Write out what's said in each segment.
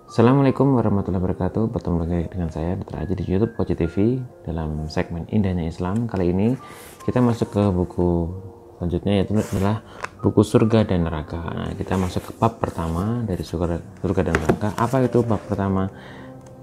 Assalamualaikum warahmatullahi wabarakatuh. Bertemu lagi dengan saya Dr. Aji di YouTube Koci TV dalam segmen Indahnya Islam. Kali ini kita masuk ke buku selanjutnya, yaitu adalah buku Surga dan Neraka. Nah, kita masuk ke bab pertama dari surga dan neraka. Apa itu bab pertama?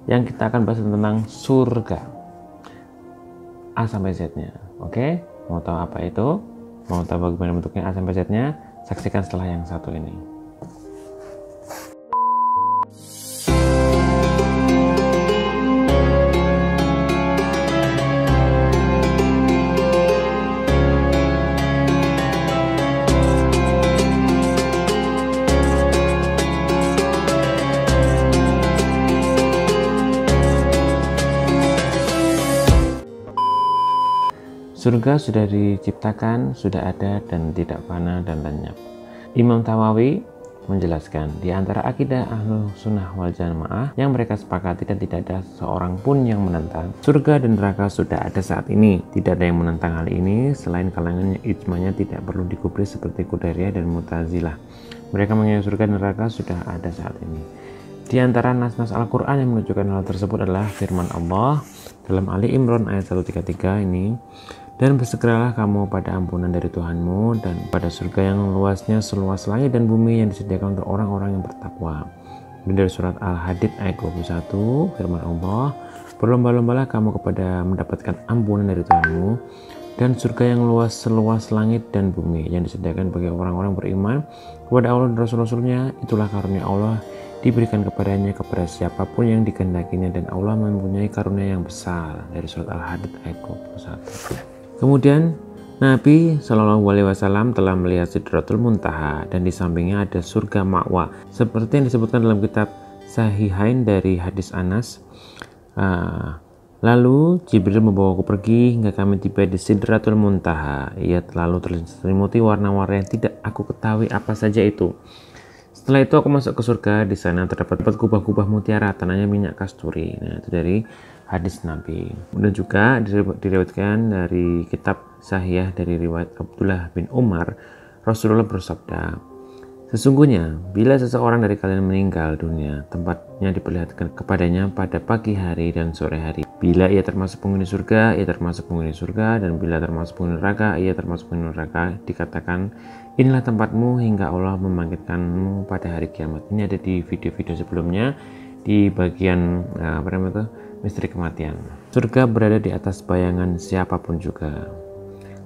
Yang kita akan bahas tentang surga A sampai Z-nya. Oke, mau tahu apa itu? Mau tahu bagaimana bentuknya A sampai Z-nya? Saksikan setelah yang satu ini. Surga sudah diciptakan, sudah ada dan tidak fana dan lenyap. Imam Tawawi menjelaskan, di antara akidah Ahlu Sunnah wal Jamaah yang mereka sepakati dan tidak ada seorang pun yang menentang, surga dan neraka sudah ada saat ini. Tidak ada yang menentang hal ini selain kalangan yang ijmanya tidak perlu digubris seperti Qadariyah dan Mu'tazilah. Mereka mengira surga dan neraka sudah ada saat ini. Di antara nas-nas Al-Quran yang menunjukkan hal tersebut adalah firman Allah dalam Ali Imran ayat 133 ini, dan bersegeralah kamu pada ampunan dari Tuhanmu dan pada surga yang luasnya seluas langit dan bumi yang disediakan untuk orang-orang yang bertakwa. Dan dari surat Al-Hadid ayat 21 firman Allah, berlomba-lombalah kamu kepada mendapatkan ampunan dari Tuhanmu dan surga yang luas seluas langit dan bumi yang disediakan bagi orang-orang beriman kepada Allah dan Rasul-Rasulnya. Itulah karunia Allah diberikan kepadanya kepada siapapun yang dikehendakinya, dan Allah mempunyai karunia yang besar. Dari surat Al-Hadid ayat 21. Kemudian Nabi Shallallahu Alaihi Wasallam telah melihat Sidratul Muntaha dan di sampingnya ada surga ma'wa, seperti yang disebutkan dalam kitab Sahihain dari hadis Anas. Lalu Jibril membawaku pergi hingga kami tiba di Sidratul Muntaha. Ia lalu terselimuti warna-warna yang tidak aku ketahui apa saja itu. Setelah itu aku masuk ke surga. Di sana terdapat kubah-kubah mutiara, tanahnya minyak kasturi. Nah, itu dari hadis Nabi. Kemudian juga diriwayatkan dari kitab Sahih dari riwayat Abdullah bin Umar, Rasulullah bersabda, sesungguhnya bila seseorang dari kalian meninggal dunia, tempatnya diperlihatkan kepadanya pada pagi hari dan sore hari. Bila ia termasuk penghuni surga, ia termasuk penghuni surga, dan bila termasuk penghuni neraka, ia termasuk penghuni neraka. Dikatakan, inilah tempatmu hingga Allah membangkitkanmu pada hari kiamat. Ini ada di video-video sebelumnya di bagian misteri kematian. Surga berada di atas bayangan siapapun juga.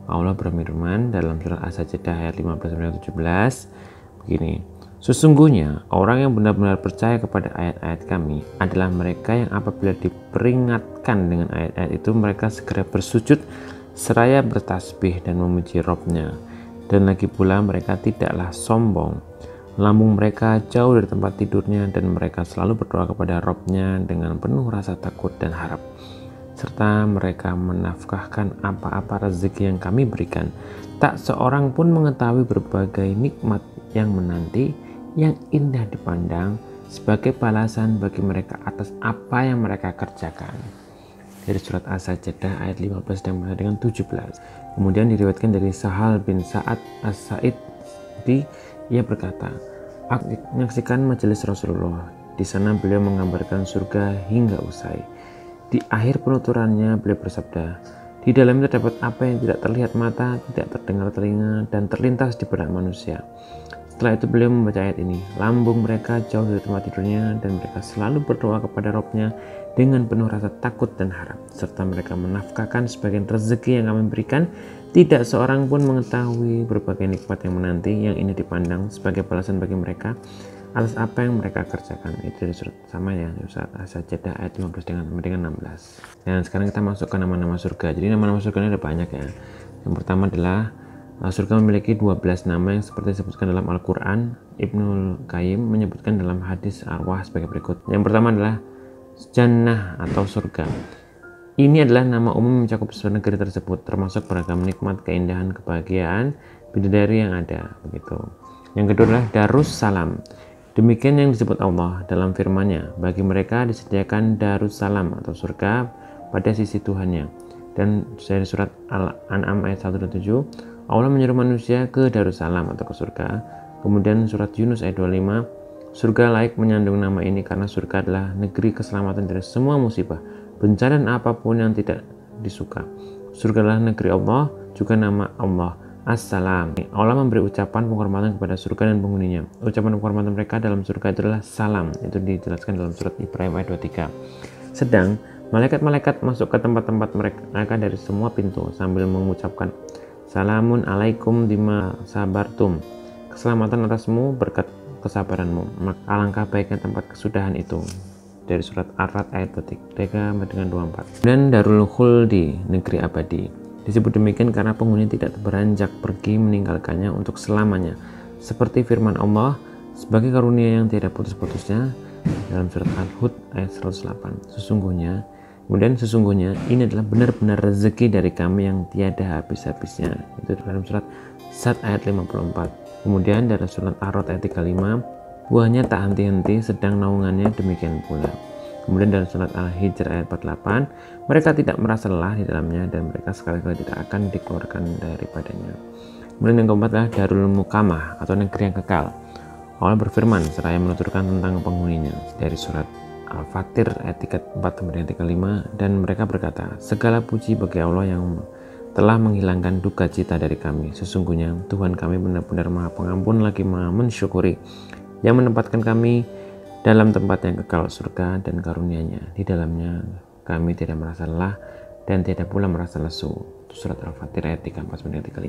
Allah berfirman dalam surat As-Sajdah ayat 15-17 begini, sesungguhnya orang yang benar-benar percaya kepada ayat-ayat kami adalah mereka yang apabila diperingatkan dengan ayat-ayat itu, mereka segera bersujud seraya bertasbih dan memuji Rabb-nya. Dan lagi pula mereka tidaklah sombong, lambung mereka jauh dari tempat tidurnya, dan mereka selalu berdoa kepada Rabb-nya dengan penuh rasa takut dan harap, serta mereka menafkahkan apa-apa rezeki yang kami berikan. Tak seorang pun mengetahui berbagai nikmat yang menanti, yang indah dipandang, sebagai balasan bagi mereka atas apa yang mereka kerjakan. Dari surat As-Sajdah ayat 15 dengan 17. Kemudian diriwayatkan dari Sahal bin Sa'ad As-Sa'idi, ia berkata, aku menyaksikan majelis Rasulullah. Di sana beliau menggambarkan surga hingga usai. Di akhir penuturannya beliau bersabda, di dalamnya terdapat apa yang tidak terlihat mata, tidak terdengar telinga, dan terlintas di benak manusia. Setelah itu beliau membaca ayat ini, lambung mereka jauh dari tempat tidurnya, dan mereka selalu berdoa kepada Rabb-nya dengan penuh rasa takut dan harap, serta mereka menafkahkan sebagian rezeki yang kami berikan. Tidak seorang pun mengetahui berbagai nikmat yang menanti, yang ini dipandang sebagai balasan bagi mereka atas apa yang mereka kerjakan. Itu dari surat sama ya, surat As-Sajdah ayat 15 dengan 16. Dan sekarang kita masuk ke nama-nama surga. Jadi nama-nama surga ini ada banyak ya. Yang pertama adalah surga memiliki 12 nama yang seperti disebutkan dalam Al-Quran. Ibnul Qayyim menyebutkan dalam hadis arwah sebagai berikut. Yang pertama adalah Jannah atau surga. Ini adalah nama umum yang mencakup seluruh negeri tersebut, termasuk beragam nikmat, keindahan, kebahagiaan, bidadari yang ada. Begitu. Yang kedua adalah Darussalam. Demikian yang disebut Allah dalam firman-Nya, bagi mereka disediakan Darussalam atau surga pada sisi Tuhannya. Dan dari surat Al-An'am ayat 127, Allah menyuruh manusia ke Darussalam atau ke surga. Kemudian surat Yunus ayat 25, Surga layak menyandung nama ini karena surga adalah negeri keselamatan dari semua musibah, bencana dan apapun yang tidak disuka. Surga adalah negeri Allah, juga nama Allah, As-Salam. Allah memberi ucapan penghormatan kepada surga dan penghuninya. Ucapan penghormatan mereka dalam surga adalah salam. Itu dijelaskan dalam surat Ibrahim ayat 23. Sedang malaikat-malaikat masuk ke tempat-tempat mereka dari semua pintu sambil mengucapkan Salamun alaikum bima sabartum. Keselamatan atasmu berkat kesabaranmu. Maka alangkah baiknya tempat kesudahan itu. Dari surat Ar-Ra'd ayat 23 dengan 24. Dan Darul Khuldi, negeri abadi. Disebut demikian karena penghuni tidak beranjak pergi meninggalkannya untuk selamanya. Seperti firman Allah, sebagai karunia yang tidak putus-putusnya dalam surat Al-Hud ayat 108. Sesungguhnya ini adalah benar-benar rezeki dari kami yang tiada habis-habisnya. Itu dalam surat Sad ayat 54. Kemudian dari surat Ar-Ra'd ayat 35, buahnya tak henti-henti sedang naungannya demikian pula. Kemudian dari surat Al-Hijr ayat 48, mereka tidak merasa lelah di dalamnya dan mereka sekali-kali tidak akan dikeluarkan daripadanya. Kemudian yang keempat adalah Darul Muqamah atau negeri yang kekal. Allah berfirman seraya menuturkan tentang penghuninya dari surat Al-Fatir ayat 34-35, dan mereka berkata, segala puji bagi Allah yang telah menghilangkan duka cita dari kami. Sesungguhnya Tuhan kami benar-benar maha pengampun lagi maha mensyukuri, yang menempatkan kami dalam tempat yang kekal surga dan karunia-Nya. Di dalamnya kami tidak merasa lelah dan tidak pula merasa lesu. Surat Al-Fatir ayat 34-35.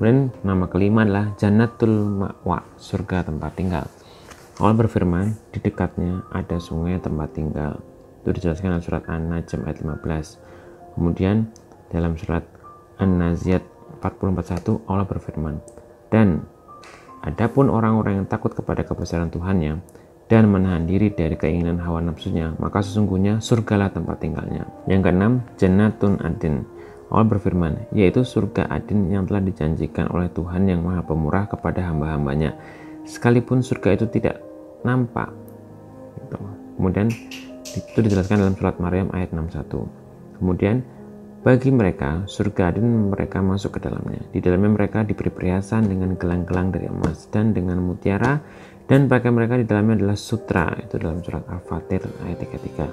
Kemudian nama kelima adalah Jannatul Ma'wa, surga tempat tinggal. Allah berfirman, di dekatnya ada sungai tempat tinggal. Itu dijelaskan dalam surat An-Najm ayat 15. Kemudian dalam surat An-Naziat 40:41 Allah berfirman, dan adapun orang-orang yang takut kepada kebesaran Tuhannya dan menahan diri dari keinginan hawa nafsunya, maka sesungguhnya surgalah tempat tinggalnya. Yang keenam, Jannatun Adin. Allah berfirman, yaitu surga Adin yang telah dijanjikan oleh Tuhan yang maha pemurah kepada hamba-hambanya, sekalipun surga itu tidak nampak. Kemudian itu dijelaskan dalam surat Maryam ayat 61. Kemudian bagi mereka surga Adin, mereka masuk ke dalamnya. Di dalamnya mereka diberi perhiasan dengan gelang-gelang dari emas dan dengan mutiara, dan pakaian mereka di dalamnya adalah sutra. Itu dalam surat Al-Fatir ayat 33.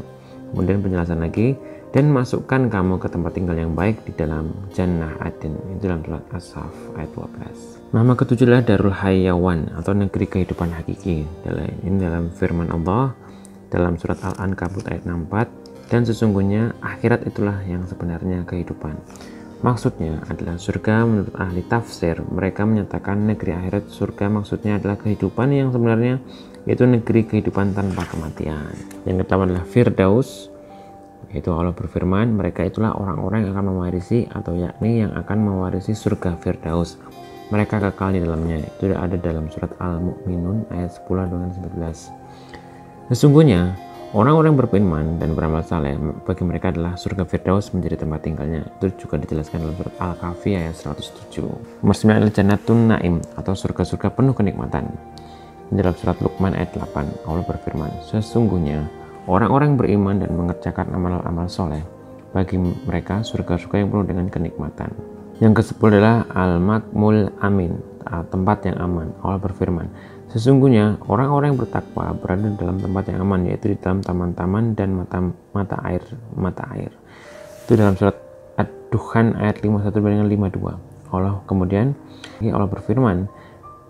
Kemudian penjelasan lagi, dan masukkan kamu ke tempat tinggal yang baik di dalam Jannah Adin. Itu dalam surat As-Saff ayat 12. Nama ketujuh adalah Darul Hayawan atau negeri kehidupan hakiki. Ini dalam firman Allah dalam surat Al-Ankabut ayat 64. Dan sesungguhnya akhirat itulah yang sebenarnya kehidupan. Maksudnya adalah surga menurut ahli tafsir. Mereka menyatakan negeri akhirat surga maksudnya adalah kehidupan yang sebenarnya, yaitu negeri kehidupan tanpa kematian. Yang kedua adalah Firdaus, yaitu Allah berfirman, mereka itulah orang-orang yang akan mewarisi atau yakni yang akan mewarisi surga Firdaus. Mereka kekal di dalamnya. Itu ada dalam surat Al-Mu'minun ayat 10-11. Sesungguhnya orang-orang beriman dan beramal saleh, bagi mereka adalah surga Firdaus menjadi tempat tinggalnya. Itu juga dijelaskan dalam surat Al-Kahfi ayat 107. Nomor 9 adalah Jannatun Naim atau surga-surga penuh kenikmatan. Dalam surat Luqman ayat 8 Allah berfirman, sesungguhnya orang-orang beriman dan mengerjakan amal-amal soleh, bagi mereka surga-surga yang penuh dengan kenikmatan. Yang ke-10 adalah Al-Makmul Amin, tempat yang aman. Allah berfirman, sesungguhnya orang-orang yang bertakwa berada dalam tempat yang aman, yaitu di dalam taman-taman dan mata air. Itu dalam surat Ad-Dukhan ayat 51-52. Allah berfirman,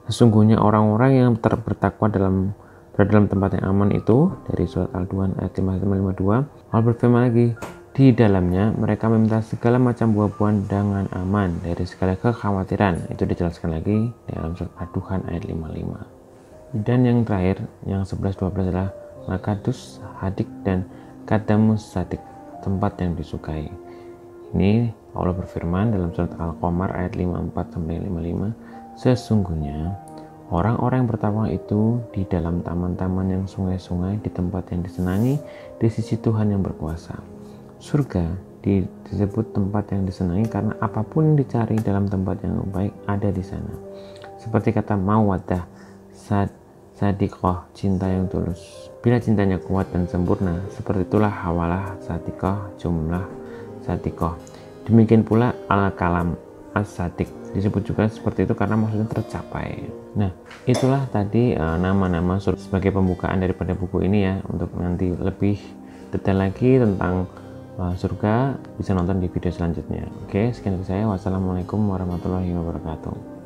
sesungguhnya orang-orang yang bertakwa berada dalam tempat yang aman itu, dari surat Al-Duhan ayat 51-52. Allah berfirman lagi, di dalamnya mereka meminta segala macam buah-buahan dengan aman dari segala kekhawatiran. Itu dijelaskan lagi dalam surat Ad-Dukhan ayat 55. Dan yang terakhir, yang 11-12 adalah Makadus Hadik dan Kadamus Sadik, tempat yang disukai. Ini Allah berfirman dalam surat Al-Qamar ayat 54-55, sesungguhnya orang-orang yang bertakwa itu di dalam taman-taman yang sungai-sungai, di tempat yang disenangi di sisi Tuhan yang berkuasa. Surga disebut tempat yang disenangi karena apapun yang dicari dalam tempat yang baik ada di sana. Seperti kata mawaddah, sadiqah, cinta yang tulus. Bila cintanya kuat dan sempurna, seperti itulah hawalah sadiqah, jumlah sadiqah. Demikian pula al-kalam as-sadiq disebut juga seperti itu karena maksudnya tercapai. Nah, itulah tadi nama-nama sebagai pembukaan daripada buku ini ya. Untuk nanti lebih detail lagi tentang surga bisa nonton di video selanjutnya. Oke, sekian dari saya. Wassalamualaikum warahmatullahi wabarakatuh.